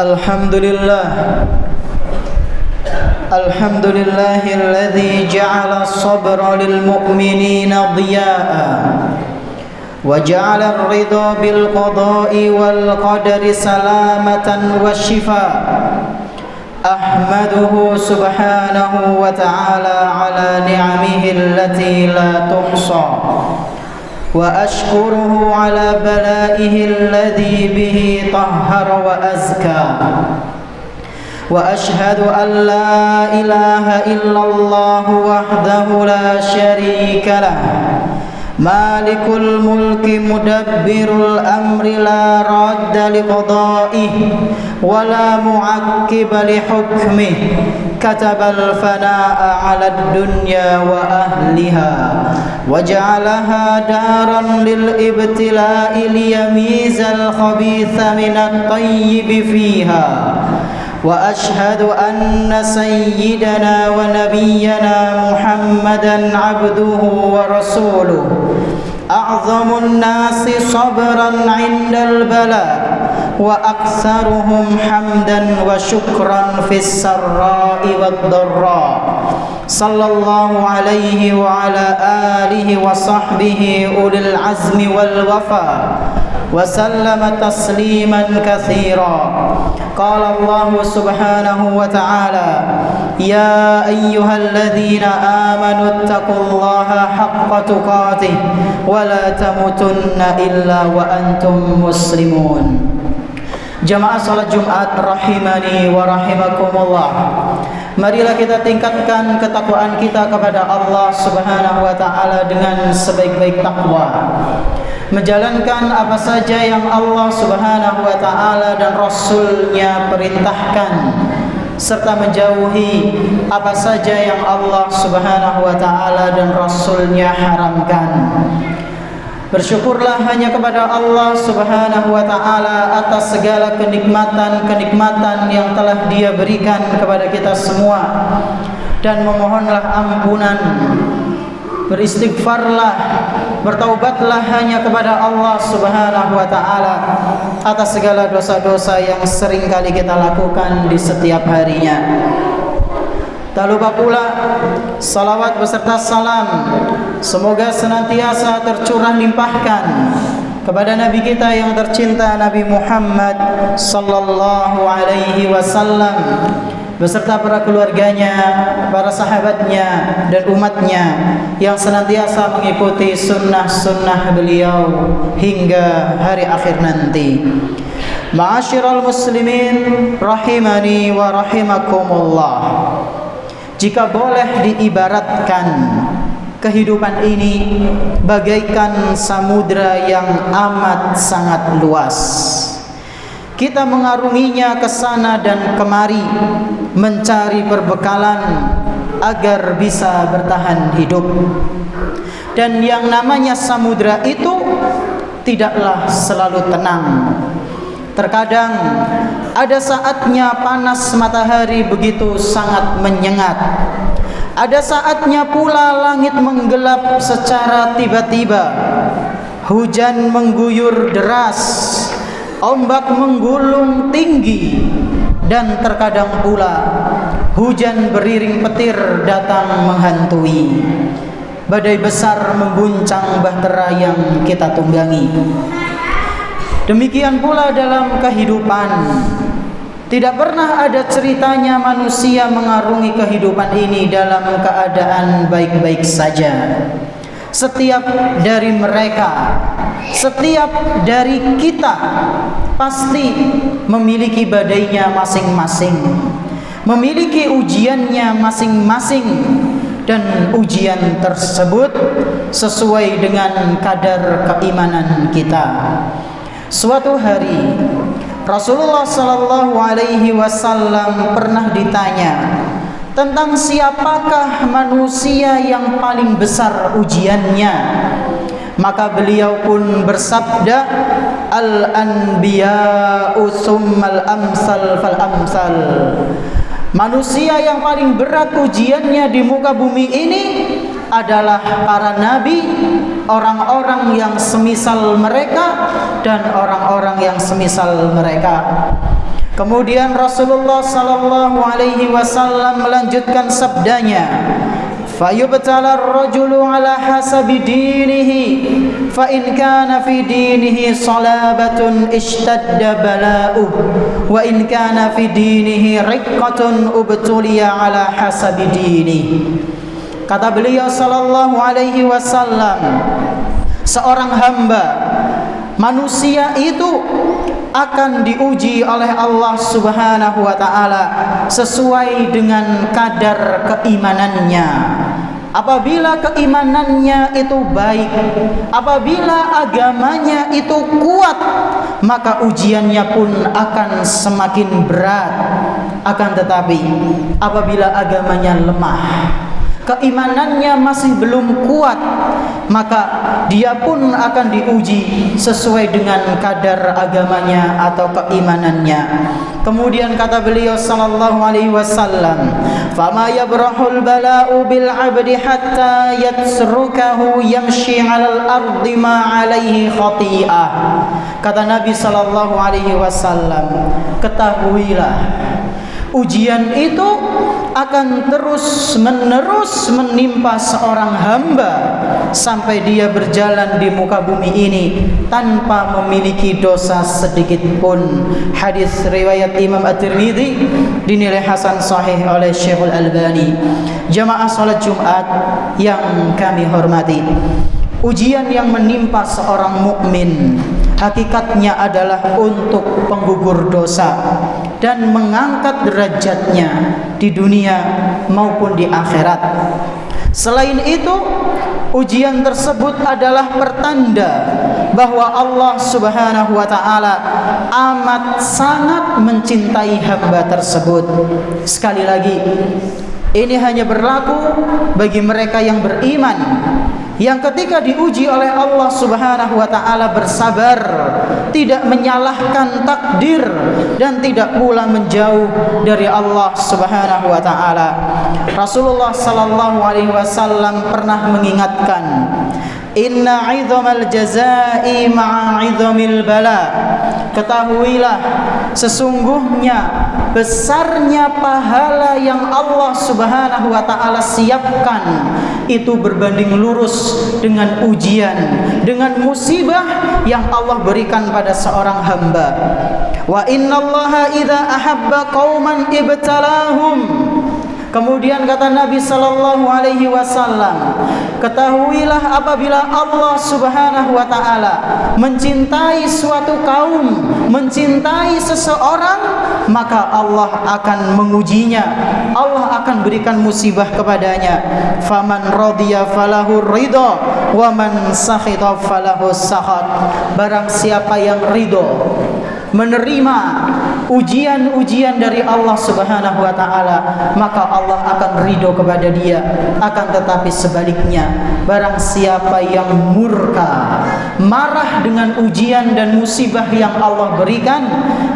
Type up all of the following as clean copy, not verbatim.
Alhamdulillah Alhamdulillahilladzi ja'ala as-sabra lil mu'minina diya'a wa ja'ala ar-ridha bil qada'i wal qadari salamatan wa shifaa. Ahmaduhu subhanahu wa ta'ala ala ni'amihi allati la tuhsa wa ashkuruhu ala balaihi alladhi bihi tahhara wa azka. Wa ashhadu an la ilaha illallah wahdahu la syarika lah, malikul mulki mudabbirul amri la radda liqada'ihi wa la mu'aqqiba li hukmihi. Katabal fanaa'a 'ala ad-dunya wa ahliha wa ja'alaha daran lil ibtila'i liyamizal khabitha minat tayyibi fiha. Wa ashhadu anna sayyidana wa nabiyyana Muhammadan 'abduhu wa rasuluhu a'zamun nasi sabran 'indal bala wa aktsaruhum hamdan wa syukran fis sarra'i wad dharra. Sallallahu alaihi wa ala alihi wa sahbihi ulil azmi wal wafa wa sallama tasliman katsira. Qala Allah subhanahu wa ta'ala, ya ayyuhalladzina amanu taqullaha haqqa tuqatih wa la tamutunna illa wa antum muslimun. Jamaah salat Jumat rahimani wa rahimakumullah. Marilah kita tingkatkan ketakwaan kita kepada Allah Subhanahu wa taala dengan sebaik-baik takwa. Menjalankan apa saja yang Allah Subhanahu wa taala dan Rasul-Nya perintahkan, serta menjauhi apa saja yang Allah Subhanahu wa taala dan Rasul-Nya haramkan. Bersyukurlah hanya kepada Allah Subhanahu wa ta'ala atas segala kenikmatan-kenikmatan yang telah Dia berikan kepada kita semua, dan memohonlah ampunan, beristighfarlah, bertaubatlah hanya kepada Allah Subhanahu wa ta'ala atas segala dosa-dosa yang sering kali kita lakukan di setiap harinya. Tak lupa pula salawat beserta salam semoga senantiasa tercurah limpahkan kepada Nabi kita yang tercinta, Nabi Muhammad sallallahu alaihi wasallam, beserta para keluarganya, para sahabatnya, dan umatnya yang senantiasa mengikuti sunnah-sunnah beliau hingga hari akhir nanti. Ma'asyiral muslimin rahimani wa rahimakumullah. Jika boleh diibaratkan, kehidupan ini bagaikan samudra yang amat sangat luas. Kita mengarunginya ke sana dan kemari mencari perbekalan agar bisa bertahan hidup. Dan yang namanya samudra itu tidaklah selalu tenang. Terkadang ada saatnya panas matahari begitu sangat menyengat. Ada saatnya pula langit menggelap secara tiba-tiba. Hujan mengguyur deras, ombak menggulung tinggi, dan terkadang pula hujan beriring petir datang menghantui. Badai besar mengguncang bahtera yang kita tunggangi. Demikian pula dalam kehidupan, tidak pernah ada ceritanya manusia mengarungi kehidupan ini dalam keadaan baik-baik saja. Setiap dari mereka, setiap dari kita pasti memiliki badainya masing-masing, memiliki ujiannya masing-masing, dan ujian tersebut sesuai dengan kadar keimanan kita. Suatu hari Rasulullah sallallahu alaihi wasallam pernah ditanya tentang siapakah manusia yang paling besar ujiannya. Maka beliau pun bersabda, al-anbiya'u tsummal amsal fal amsal. Manusia yang paling berat ujiannya di muka bumi ini adalah para nabi, orang-orang yang semisal mereka dan orang-orang yang semisal mereka. Kemudian Rasulullah sallallahu alaihi wasallam melanjutkan sabdanya, fayubtala ar-rajulu ala hasabi dinihi fa in kana fi dinihi salabatun ishtadda bala'uhu wa in kana fi dinihi riqqatun ubtuliya ala hasabi dinihi. Kata beliau sallallahu alaihi wasallam, seorang hamba manusia itu akan diuji oleh Allah Subhanahu wa taala sesuai dengan kadar keimanannya. Apabila keimanannya itu baik, apabila agamanya itu kuat, maka ujiannya pun akan semakin berat. Akan tetapi apabila agamanya lemah, keimanannya masih belum kuat, maka dia pun akan diuji sesuai dengan kadar agamanya atau keimanannya. Kemudian kata beliau sallallahu alaihi wasallam, "Fama yabrahul bala'u bil 'abdi hatta yatsrukahu yamshi 'alal ardi ma 'alaihi khati'ah." Kata Nabi sallallahu alaihi wasallam, ketahuilah ujian itu akan terus-menerus menimpa seorang hamba sampai dia berjalan di muka bumi ini tanpa memiliki dosa sedikit pun. Hadis riwayat Imam At-Tirmidzi dinilai hasan sahih oleh Syekhul Albani. Jamaah salat Jumat yang kami hormati, ujian yang menimpa seorang mukmin hakikatnya adalah untuk penggugur dosa dan mengangkat derajatnya di dunia maupun di akhirat. Selain itu, ujian tersebut adalah pertanda bahwa Allah Subhanahu wa taala amat sangat mencintai hamba tersebut. Sekali lagi, ini hanya berlaku bagi mereka yang beriman, yang ketika diuji oleh Allah Subhanahu wa taala bersabar, tidak menyalahkan takdir dan tidak pula menjauh dari Allah Subhanahu wa taala. Rasulullah sallallahu alaihi wasallam pernah mengingatkan, inna 'idhamal jazaa'i ma'a 'idhamil bala. Ketahuilah sesungguhnya besarnya pahala yang Allah Subhanahu wa taala siapkan itu berbanding lurus dengan ujian, dengan musibah yang Allah berikan pada seorang hamba. Wa innallaha idza ahabba qauman ibtalahum. Kemudian kata Nabi sallallahu alaihi wasallam, ketahuilah apabila Allah Subhanahu wa taala mencintai suatu kaum, mencintai seseorang, maka Allah akan mengujinya. Allah akan berikan musibah kepadanya. Faman radiya falahu ridha wa man sakhita falahu sakhat. Barang siapa yang ridho menerima ujian-ujian dari Allah Subhanahu wa taala, maka Allah akan ridho kepada dia. Akan tetapi sebaliknya, barang siapa yang murka, marah dengan ujian dan musibah yang Allah berikan,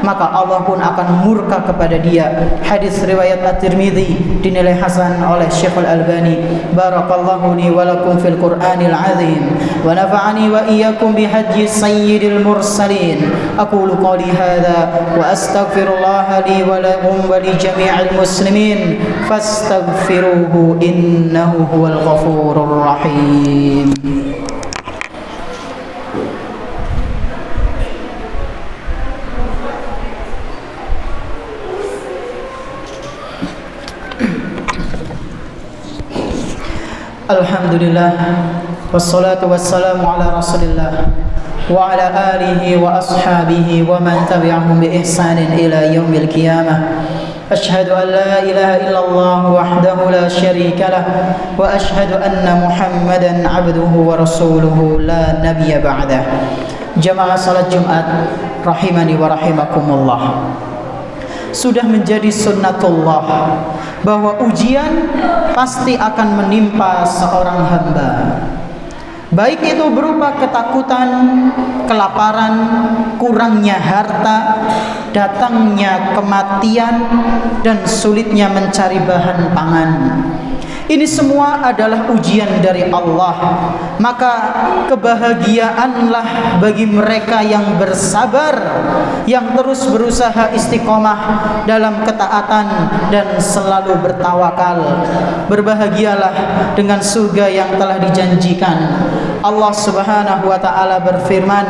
maka Allah pun akan murka kepada dia. Hadis riwayat At-Tirmidzi dinilai hasan oleh Syekhul Albani. Barakallahu li wa lakum fil Qur'anil azim wa nafa'ani wa iyyakum bihadyi sayyidil mursalin. Aqulu qawli hadza wa astaghfirullah li wa lakum wa li jami'il muslimin fastaghfiruhu innahu huwal ghafurur rahim. Alhamdulillah wassalatu wassalamu ala Rasulillah wa ala alihi wa ashabihi wa man tabi'ahum bi ihsanin ila yaumil qiyamah. Asyhadu an la ilaha illallah wahdahu la syarika lah wa asyhadu anna Muhammadan abduhu wa rasuluhu la nabiyya ba'dah. Jamaah salat Jumat rahimani wa rahimakumullah. Sudah menjadi sunnatullah bahwa ujian pasti akan menimpa seorang hamba, baik itu berupa ketakutan, kelaparan, kurangnya harta, datangnya kematian, dan sulitnya mencari bahan pangan. Ini semua adalah ujian dari Allah. Maka kebahagiaanlah bagi mereka yang bersabar, yang terus berusaha istiqomah dalam ketaatan dan selalu bertawakal. Berbahagialah dengan surga yang telah dijanjikan. Allah Subhanahu wa taala berfirman,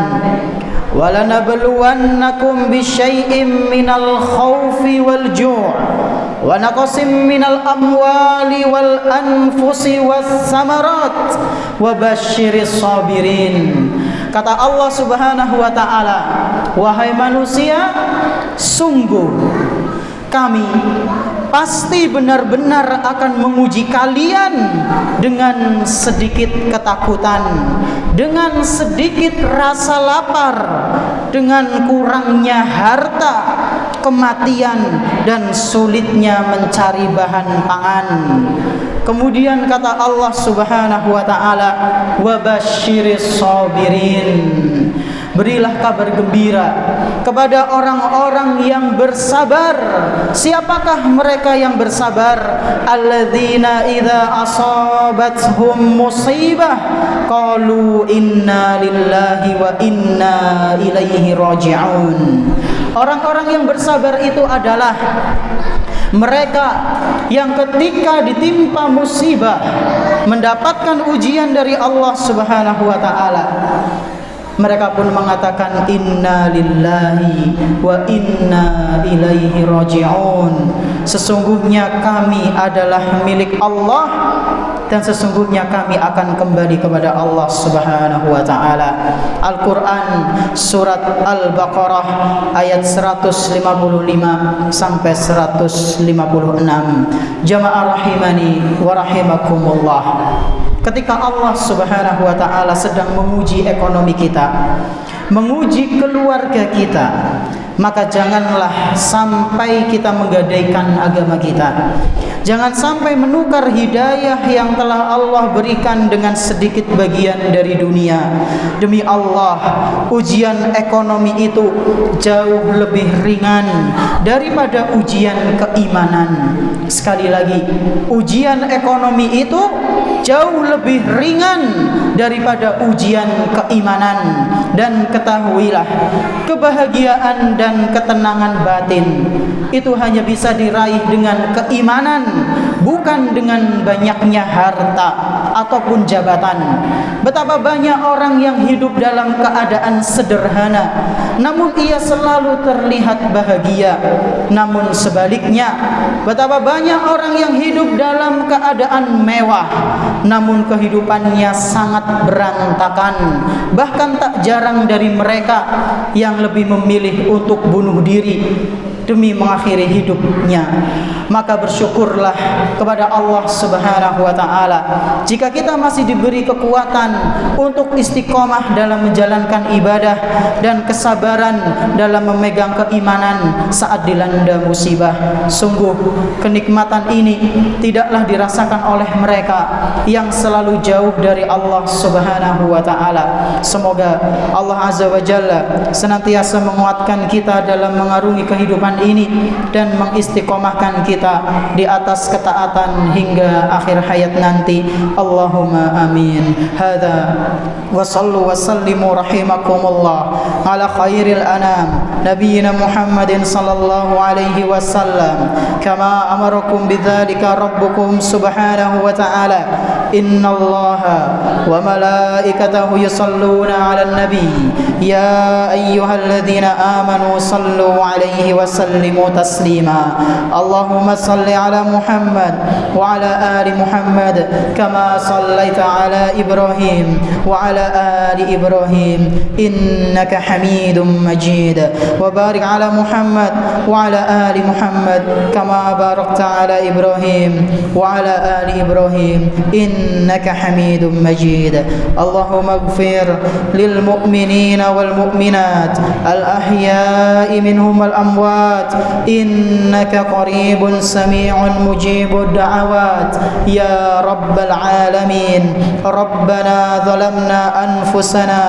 وَلَنَبْلُوَنَّكُمْ بِشَيْءٍ مِّنَ الْخَوْفِ وَالْجُوعِ وَنَقْصٍ مِّنَ الْأَمْوَالِ وَالْأَنفُسِ وَالثَّمَرَاتِ وَبَشِّرِ الصَّابِرِينَ. Kata Allah Subhanahu wa taala, wahai manusia, sungguh kami pasti benar-benar akan menguji kalian dengan sedikit ketakutan, dengan sedikit rasa lapar, dengan kurangnya harta, kematian, dan sulitnya mencari bahan pangan. Kemudian kata Allah Subhanahu wa taala, wabasyiris sabirin. Berilah kabar gembira kepada orang-orang yang bersabar. Siapakah mereka yang bersabar? Alladzina idza asabathum musibah qalu inna lillahi wa inna ilaihi raji'un. Orang-orang yang bersabar itu adalah mereka yang ketika ditimpa musibah, mendapatkan ujian dari Allah Subhanahu wa taala, mereka pun mengatakan inna lillahi wa inna ilaihi raji'un. Sesungguhnya kami adalah milik Allah dan sesungguhnya kami akan kembali kepada Allah Subhanahu wa taala. Al-Qur'an surat Al-Baqarah ayat 155 sampai 156. Jamaah rahimani wa rahimakumullah. Ketika Allah Subhanahu wa taala sedang menguji ekonomi kita, menguji keluarga kita, maka janganlah sampai kita menggadaikan agama kita. Jangan sampai menukar hidayah yang telah Allah berikan dengan sedikit bagian dari dunia. Demi Allah, ujian ekonomi itu jauh lebih ringan daripada ujian keimanan. Sekali lagi, ujian ekonomi itu jauh lebih ringan daripada ujian keimanan. Dan ketahuilah, kebahagiaan dan ketenangan batin itu hanya bisa diraih dengan keimanan, bukan dengan banyaknya harta ataupun jabatan. Betapa banyak orang yang hidup dalam keadaan sederhana, namun ia selalu terlihat bahagia. Namun sebaliknya, betapa banyak orang yang hidup dalam keadaan mewah, namun kehidupannya sangat berantakan. Bahkan tak jarang dari mereka yang lebih memilih untuk bunuh diri demi mengakhiri hidupnya. Maka bersyukurlah kepada Allah Subhanahu wa taala jika kita masih diberi kekuatan untuk istiqomah dalam menjalankan ibadah dan kesabaran dalam memegang keimanan saat dilanda musibah. Sungguh kenikmatan ini tidaklah dirasakan oleh mereka yang selalu jauh dari Allah Subhanahu wa taala. Semoga Allah Azza wa Jalla senantiasa menguatkan kita dalam mengarungi kehidupan ini dan mengistiqomahkan kita di atas ketaatan hingga akhir hayat nanti. Allahumma amin. Hadza wa sallu wa sallimu rahimakumullah ala khairil anam nabiyina Muhammadin sallallahu alaihi wasallam kama amarakum bidzalika rabbukum subhanahu wa ta'ala. Innallaha wa malaikatahu yusalluna 'alan nabi ya ayyuhalladzina amanu sallu 'alaihi wa sallimu taslima. Allahumma salli 'ala Muhammad wa 'ala ali Muhammad kama sallaita 'ala Ibrahim wa 'ala ali Ibrahim innaka Hamidum Majid. Wa barik 'ala Muhammad wa 'ala ali Muhammad kama barakta 'ala Ibrahim wa 'ala ali Ibrahim إنك حميد مجيد. اللهم اغفر للمؤمنين والمؤمنات الأحياء منهم والأموات إنك قريب سميع مجيب الدعوات يا رب العالمين. ربنا ظلمنا أنفسنا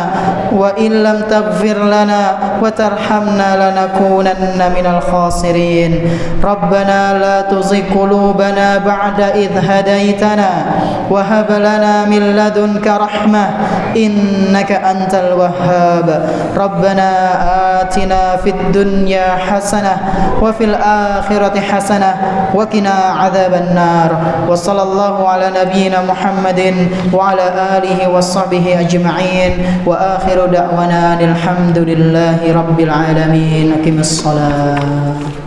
وإن لم تغفر لنا وترحمنا لنكونن من الخاسرين. ربنا لا تزغ قلوبنا بعد إذ هديتنا وهب لنا من لدنك رحمة إنك أنت الوهاب. ربنا آتنا في الدنيا حسنة وفي الآخرة حسنة وقنا عذاب النار. وصلى الله على نبينا محمد وعلى آله وصحبه أجمعين وآخر دعوانا الحمد لله رب العالمين. أقم الصلاة.